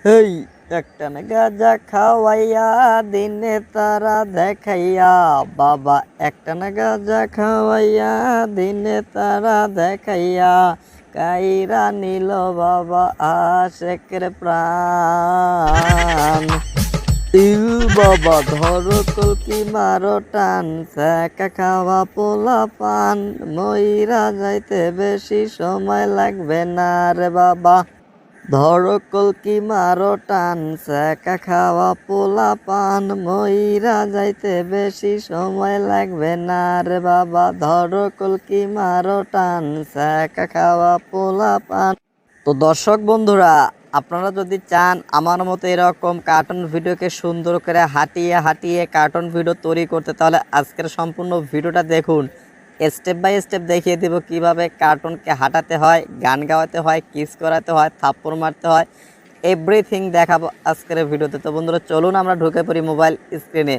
হেই একটান গাঁজা খাওয়াইয়া দিনে তারা দেখাইয়া বাবা, একটান গাঁজা খাওয়াইয়া দিনে তারা দেখাইয়া কাইরা নিল বাবা আশেকের প্রাণ। ইউ বাবা ধরো কলকি মারো টান, সেকা খাওয়া পোলা পান, মইরা যাইতে বেশি সময় লাগবে না রে বাবা। ধরো কলকি মারো টান, সেকা খাওয়া পোলা পান, মইরা যাইতে বেশি সময় লাগবে না রে বাবা। ধরো কলকি মারো টান, সেকা খাওয়া পোলা পান। তো দর্শক বন্ধুরা, আপনারা যদি চান আমার মতো এরকম কার্টুন ভিডিওকে সুন্দর করে হাঁটিয়ে হাঁটিয়ে কার্টুন ভিডিও তৈরি করতে, তাহলে আজকের সম্পূর্ণ ভিডিওটা দেখুন। স্টেপ বাই স্টেপ দেখিয়ে দেব কিভাবে কার্টুনকে হাঁটাতে হয়, গান গাওয়াতে হয়, কিস করাতে হয়, থাপ্পড় মারতে হয়, এভরিথিং দেখাবো আজকের ভিডিওতে। তো বন্ধুরা চলুন আমরা ঢুকে পড়ি মোবাইল স্ক্রিনে।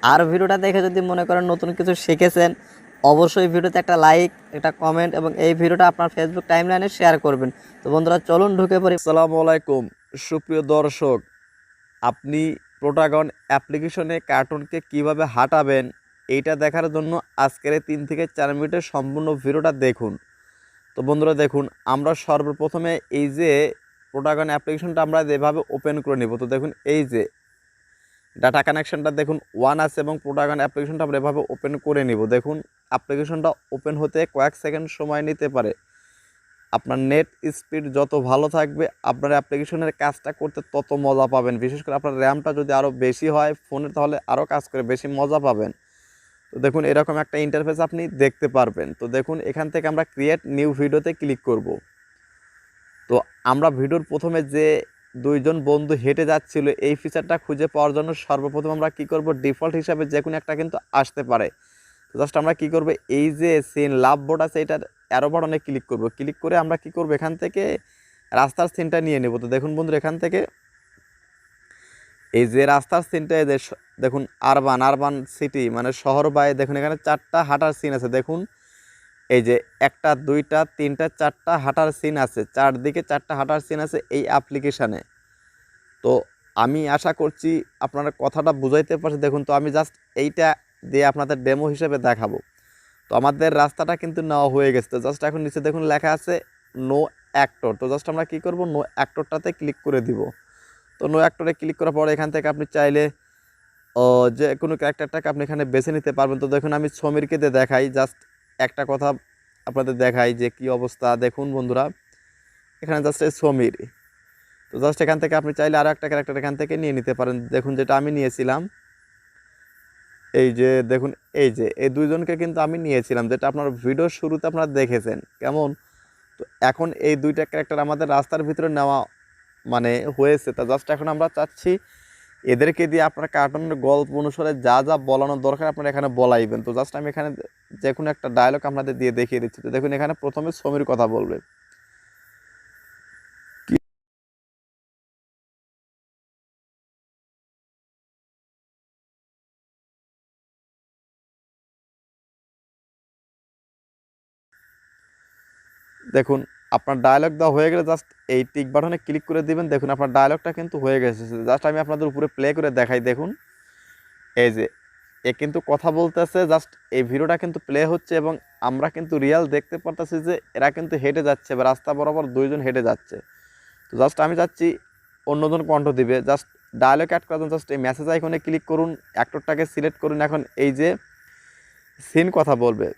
আর ভিডিওটা দেখে যদি মনে করেন নতুন কিছু শিখেছেন, অবশ্যই ভিডিওতে একটা লাইক, একটা কমেন্ট এবং এই ভিডিওটা আপনার ফেসবুক টাইমলাইনে শেয়ার করবেন। তো বন্ধুরা চলুন ঢুকে পড়ি। আসসালামু আলাইকুম সুপ্রিয় দর্শক, আপনি প্রোটাগন অ্যাপ্লিকেশনে কার্টুনকে কিভাবে হাঁটাবেন এইটা দেখার জন্য আজকের 3 থেকে 4 মিনিটের সম্পূর্ণ ভিডিওটা দেখুন। তো বন্ধুরা দেখুন, আমরা সর্বপ্রথমে এই যে প্রোটাগন অ্যাপ্লিকেশনটা আমরা যেভাবে ওপেন করে নেব। তো দেখুন এই যে ডাটা কানেকশনটা দেখুন 1 আছে এবং প্রোটাগন অ্যাপ্লিকেশনটা আমরা এভাবে ওপেন করে নিব। দেখুন অ্যাপ্লিকেশনটা ওপেন হতে কয়েক সেকেন্ড সময় নিতে পারে। আপনার নেট স্পিড যত ভালো থাকবে আপনার অ্যাপ্লিকেশনের কাজটা করতে তত মজা পাবেন। বিশেষ করে আপনার র্যামটা যদি আরও বেশি হয় ফোনে, তাহলে আরও কাজ করে বেশি মজা পাবেন। তো দেখুন এরকম একটা ইন্টারফেস আপনি দেখতে পারবেন। তো দেখুন এখান থেকে আমরা ক্রিয়েট নিউ ভিডিওতে ক্লিক করব। তো আমরা ভিডিওর প্রথমে যে দুইজন বন্ধু হেঁটে যাচ্ছিল এই ফিচারটা খুঁজে পাওয়ার জন্য সর্বপ্রথম আমরা কি করব, ডিফল্ট হিসাবে যে কোনো একটা কিন্তু আসতে পারে। তো জাস্ট আমরা কি করব, এই যে সিন লাভ বোর্ড আছে এটার অ্যারো বাটনে ক্লিক করব। ক্লিক করে আমরা কি করব, এখান থেকে রাস্তার সিনটা নিয়ে নেব। তো দেখুন বন্ধুরা এখান থেকে এই যে রাস্তার সিনটা, এই যে দেখুন আরবান আরবান সিটি মানে শহর বাই, দেখুন এখানে 4টা হাঁটার সিন আছে। দেখুন এই যে 1টা 2টা 3টা 4টা হাঁটার সিন আছে, চারদিকে 4টা হাঁটার সিন আছে এই অ্যাপ্লিকেশানে। তো আমি আশা করছি আপনারা কথাটা বুঝাইতে পারছি। দেখুন তো আমি জাস্ট এইটা দিয়ে আপনাদের ডেমো হিসেবে দেখাবো। তো আমাদের রাস্তাটা কিন্তু নেওয়া হয়ে গেছে। তো জাস্ট এখন নিচে দেখুন লেখা আছে নো অ্যাক্টর। তো জাস্ট আমরা কি করব, নো অ্যাক্টরটাতে ক্লিক করে দিব। তো নো অ্যাক্টরে ক্লিক করার পরে এখান থেকে আপনি চাইলে যে কোনো ক্যারেক্টারটাকে আপনি এখানে বেছে নিতে পারবেন। তো দেখুন আমি সমীরকে দিয়ে দেখাই, জাস্ট একটা কথা আপনাদের দেখাই যে কি অবস্থা। দেখুন বন্ধুরা এখানে জাস্ট এই সমীর। তো জাস্ট এখান থেকে আপনি চাইলে আরও একটা ক্যারেক্টার এখান থেকে নিয়ে নিতে পারেন। দেখুন যেটা আমি নিয়েছিলাম, এই যে দেখুন এই যে এই দুইজনকে কিন্তু আমি নিয়েছিলাম, যেটা আপনার ভিডিওর শুরুতে আপনারা দেখেছেন কেমন। তো এখন এই দুইটা ক্যারেক্টার আমাদের রাস্তার ভিতরে নেওয়া মানে হয়েছে। তা জাস্ট এখন আমরা চাচ্ছি এদেরকে দিয়ে আপনার কার্টুনের গল্প অনুসারে যা যা বলানোর দরকার আপনারা এখানে বলাইবেন। তো জাস্ট আমি এখানে যে কোনো একটা ডায়লগ আপনাদের দিয়ে দেখিয়ে দিচ্ছি। তো দেখুন এখানে প্রথমে সমীর কথা বলবে। দেখুন আপনার ডায়লগ দেওয়া হয়ে গেলে জাস্ট এই টিক বাটনে ক্লিক করে দিবেন। দেখুন আপনার ডায়লগটা কিন্তু হয়ে গেছে। জাস্ট আমি আপনাদের উপরে প্লে করে দেখাই। দেখুন এই যে এ কিন্তু কথা বলতেছে, জাস্ট এই ভিডিওটা কিন্তু প্লে হচ্ছে এবং আমরা কিন্তু রিয়াল দেখতে পারতেছি যে এরা কিন্তু হেঁটে যাচ্ছে বা রাস্তা বরাবর দুইজন হেঁটে যাচ্ছে। তো জাস্ট আমি চাচ্ছি অন্যজন কণ্ঠ দিবে। জাস্ট ডায়লগ অ্যাড করার জন্য জাস্ট এই মেসেজ আইকনে ক্লিক করুন, অ্যাক্টরটাকে সিলেক্ট করুন। এখন এই যে সিন কথা বলবে।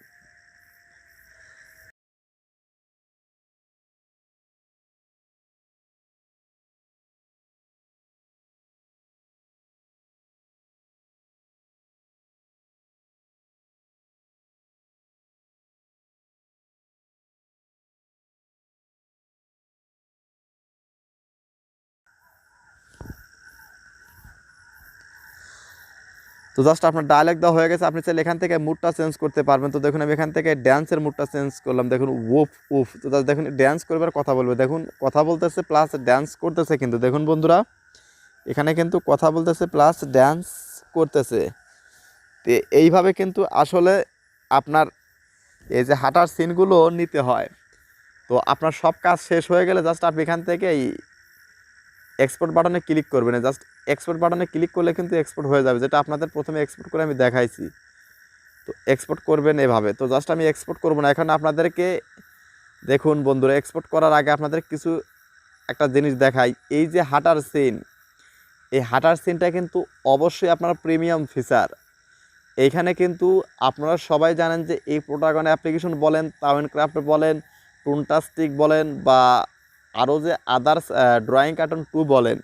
তো জাস্ট আপনার ডায়লগ দেওয়া হয়ে গেছে, আপনি চাইলে এখান থেকে মুডটা চেঞ্জ করতে পারবেন। তো দেখুন আমি এখান থেকে ড্যান্সের মুডটা চেঞ্জ করলাম। দেখুন উফ উফ। তো জাস্ট দেখুন ড্যান্স করবার কথা বলবে। দেখুন কথা বলতেছে প্লাস ড্যান্স করতেছে। কিন্তু দেখুন বন্ধুরা এখানে কিন্তু কথা বলতেছে প্লাস ড্যান্স করতেছে। তো এইভাবে কিন্তু আসলে আপনার এই যে হাঁটার সিনগুলো নিতে হয়। তো আপনার সব কাজ শেষ হয়ে গেলে জাস্ট আপনি এখান থেকে এক্সপোর্ট বাটনে ক্লিক করবেন, জাস্ট এক্সপোর্ট বাটনে ক্লিক করলে কিন্তু এক্সপোর্ট হয়ে যাবে, যেটা আপনাদের প্রথমে এক্সপোর্ট করে আমি দেখাইছি। তো এক্সপোর্ট করবেন এভাবে। তো জাস্ট আমি এক্সপোর্ট করব না, এখন আপনাদেরকে দেখুন বন্ধুরা, এক্সপোর্ট করার আগে আপনাদের কিছু একটা জিনিস দেখাই। এই যে হাঁটার সিন, এই হাঁটার সিনটা কিন্তু অবশ্যই আপনার প্রিমিয়াম ফিচার। এইখানে কিন্তু আপনারা সবাই জানেন যে এই প্রোটাগন অ্যাপ্লিকেশন বলেন, টাউন ক্রাফট বলেন, টুনটাস্টিক বলেন, বা আরও যে আদার্স ড্রয়িং কার্টুন 2 বলেন,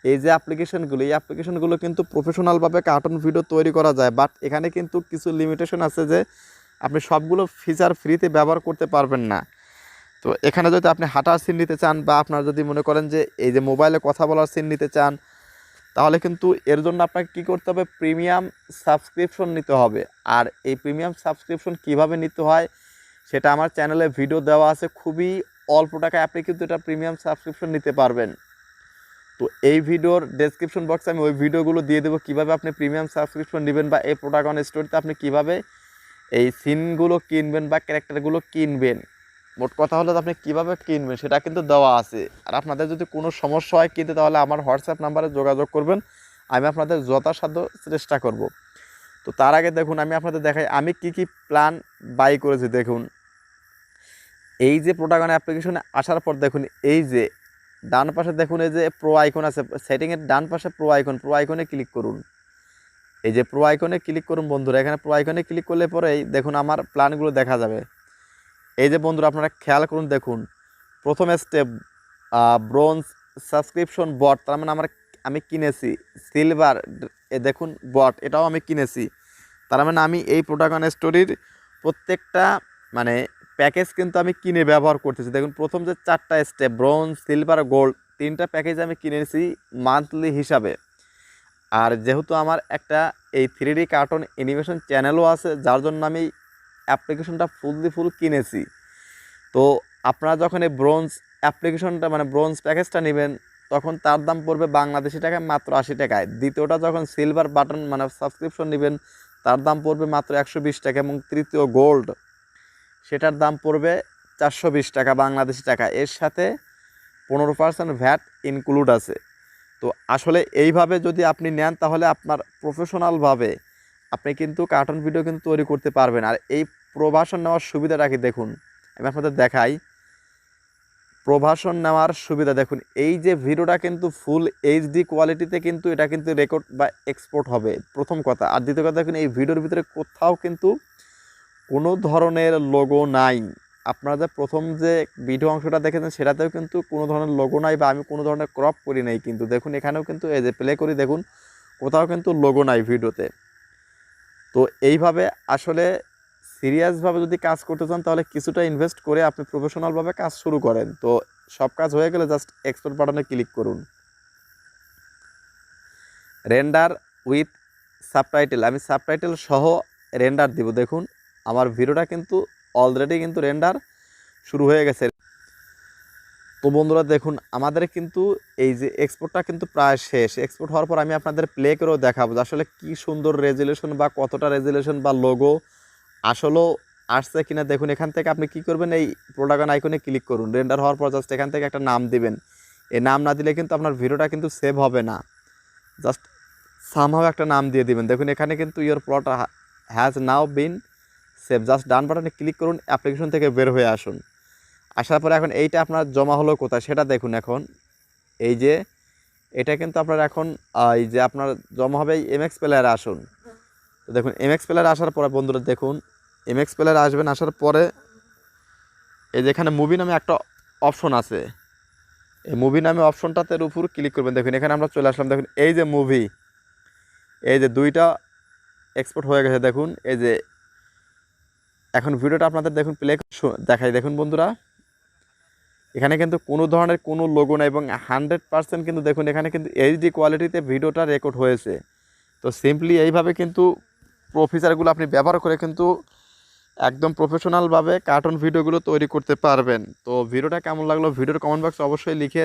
এই যে অ্যাপ্লিকেশনগুলো, এই অ্যাপ্লিকেশনগুলো কিন্তু প্রফেশনালভাবে কার্টুন ভিডিও তৈরি করা যায়। বাট এখানে কিন্তু কিছু লিমিটেশন আছে যে আপনি সবগুলো ফিচার ফ্রিতে ব্যবহার করতে পারবেন না। তো এখানে যদি আপনি হাঁটার সিন নিতে চান, বা আপনারা যদি মনে করেন যে এই যে মোবাইলে কথা বলার সিন নিতে চান, তাহলে কিন্তু এর জন্য আপনাকে কী করতে হবে, প্রিমিয়াম সাবস্ক্রিপশন নিতে হবে। আর এই প্রিমিয়াম সাবস্ক্রিপশন কিভাবে নিতে হয় সেটা আমার চ্যানেলে ভিডিও দেওয়া আছে, খুবই অল্প টাকায় আপনি কিন্তু এটা প্রিমিয়াম সাবস্ক্রিপশন নিতে পারবেন। তো এই ভিডিওর ডেসক্রিপশন বক্সে আমি ওই ভিডিওগুলো দিয়ে দেবো, কীভাবে আপনি প্রিমিয়াম সাবস্ক্রিপশন নেবেন, বা এই প্রোটাগন স্টোরিতে আপনি কীভাবে এই সিনগুলো কিনবেন বা ক্যারেক্টারগুলো কিনবেন। মোট কথা হলো আপনি কীভাবে কিনবেন সেটা কিন্তু দেওয়া আছে। আর আপনাদের যদি কোনো সমস্যা হয় কিনতে, তাহলে আমার হোয়াটসঅ্যাপ নাম্বারে যোগাযোগ করবেন, আমি আপনাদের যথাসাধ্য চেষ্টা করব। তো তার আগে দেখুন আমি আপনাদের দেখাই আমি কি কি প্ল্যান বাই করেছি। দেখুন এই যে প্রোটাগন অ্যাপ্লিকেশনে আসার পর দেখুন, এই যে ডান পাশে দেখুন এই যে প্রো আইকন আছে, সেটিংয়ের ডান পাশে প্রো আইকনে ক্লিক করুন। এই যে প্রো আইকনে ক্লিক করুন বন্ধুরা, এখানে প্রো আইকনে ক্লিক করলে পরেই দেখুন আমার প্ল্যানগুলো দেখা যাবে। এই যে বন্ধুরা আপনারা খেয়াল করুন, দেখুন প্রথম স্টেপ ব্রোঞ্জ সাবস্ক্রিপশন বট, তার মানে আমি কিনেছি। সিলভার দেখুন বট, এটাও আমি কিনেছি। তার মানে আমি এই প্রোটাগন স্টোরির প্রত্যেকটা মানে প্যাকেজ কিন্তু আমি কিনে ব্যবহার করতেছি। দেখুন প্রথম যে 4টা স্টেপ ব্রোঞ্জ, সিলভার, গোল্ড, 3টা প্যাকেজ আমি কিনেছি মান্থলি হিসাবে। আর যেহেতু আমার একটা এই 3D কার্টুন অ্যানিমেশন চ্যানেলও আছে, যার জন্য আমি অ্যাপ্লিকেশনটা ফুল কিনেছি। তো আপনারা যখন এই ব্রোঞ্জ অ্যাপ্লিকেশনটা মানে ব্রোঞ্জ প্যাকেজটা নেবেন, তখন তার দাম পড়বে বাংলাদেশি টাকায় মাত্র 80 টাকায়। দ্বিতীয়টা যখন সিলভার বাটন মানে সাবস্ক্রিপশন নেবেন, তার দাম পড়বে মাত্র 120 টাকা। এবং তৃতীয় গোল্ড, সেটার দাম পড়বে 420 টাকা বাংলাদেশি টাকা। এর সাথে 15% ভ্যাট ইনক্লুড আছে। তো আসলে এইভাবে যদি আপনি নেন, তাহলে আপনার প্রফেশনালভাবে আপনি কিন্তু কার্টুন ভিডিও কিন্তু তৈরি করতে পারবেন। আর এই প্রভাষণ নেওয়ার সুবিধাটা কি দেখুন, আমি আপনাদের দেখাই। প্রভাষণ নেওয়ার সুবিধা দেখুন, এই যে ভিডিওটা কিন্তু ফুল এইচডি কোয়ালিটিতে কিন্তু এটা কিন্তু রেকর্ড বা এক্সপোর্ট হবে, প্রথম কথা। আর দ্বিতীয় কথা দেখুন, এই ভিডিওর ভিতরে কোথাও কিন্তু কোনো ধরনের লোগো নাই। আপনারা যে প্রথম যে ভিডিও অংশটা দেখেছেন সেটাতেও কিন্তু কোনো ধরনের লোগো নাই, বা আমি কোনো ধরনের ক্রপ করি নাই। কিন্তু দেখুন এখানেও কিন্তু এই যে প্লে করি, দেখুন কোথাও কিন্তু লোগো নাই ভিডিওতে। তো এইভাবে আসলে সিরিয়াসভাবে যদি কাজ করতে চান, তাহলে কিছুটা ইনভেস্ট করে আপনি প্রফেশনালভাবে কাজ শুরু করেন। তো সব কাজ হয়ে গেলে জাস্ট এক্সপোর্ট বাটনে ক্লিক করুন। রেন্ডার উইথ সাবটাইটেল, আমি সাবটাইটেল সহ রেন্ডার দিব। দেখুন আমার ভিডিওটা কিন্তু অলরেডি কিন্তু রেন্ডার শুরু হয়ে গেছে। তো বন্ধুরা দেখুন আমাদের কিন্তু এই যে এক্সপোর্টটা কিন্তু প্রায় শেষ। এক্সপোর্ট হওয়ার পর আমি আপনাদের প্লে করেও দেখাবো যে আসলে কী সুন্দর রেজুলেশন বা কতটা রেজুলেশন বা লোগো আসলেও আসছে কিনা। দেখুন এখান থেকে আপনি কি করবেন, এই প্রোটাগন আইকনে ক্লিক করুন। রেন্ডার হওয়ার পর জাস্ট এখান থেকে একটা নাম দিবেন। এই নাম না দিলে কিন্তু আপনার ভিডিওটা কিন্তু সেভ হবে না, জাস্ট সামহাও একটা নাম দিয়ে দিবেন। দেখুন এখানে কিন্তু your plot has now been saved, just done বাটনে ক্লিক করুন, অ্যাপ্লিকেশন থেকে বের হয়ে আসুন। আসার পরে এখন এইটা আপনার জমা হলো কোথায় সেটা দেখুন। এখন এই যে এটা কিন্তু আপনার এখন এই যে আপনার জমা হবে এই এমএক্স প্লেয়ারে আসুন। তো দেখুন এমএক্স প্লেয়ারে আসার পরে বন্ধুরা দেখুন, এমএক্স প্লেয়ারে আসবেন। আসার পরে এই যেখানে মুভি নামে একটা অপশন আছে, এই মুভি নামে অপশনটাতে উপর ক্লিক করবেন। দেখুন এখানে আমরা চলে আসলাম। দেখুন এই যে মুভি, এই যে 2টা এক্সপোর্ট হয়ে গেছে। দেখুন এই যে এখন ভিডিওটা আপনাদের দেখুন প্লে দেখাই। দেখুন বন্ধুরা এখানে কিন্তু কোনো ধরনের কোনো লোগো নাই, এবং 100% কিন্তু দেখুন এখানে কিন্তু এইচডি কোয়ালিটিতে ভিডিওটা রেকর্ড হয়েছে। তো সিম্পলি এইভাবে কিন্তু প্রো ফিচারগুলো আপনি ব্যবহার করে কিন্তু একদম প্রফেশনালভাবে কার্টুন ভিডিওগুলো তৈরি করতে পারবেন। তো ভিডিওটা কেমন লাগলো ভিডিওর কমেন্ট বক্সে অবশ্যই লিখে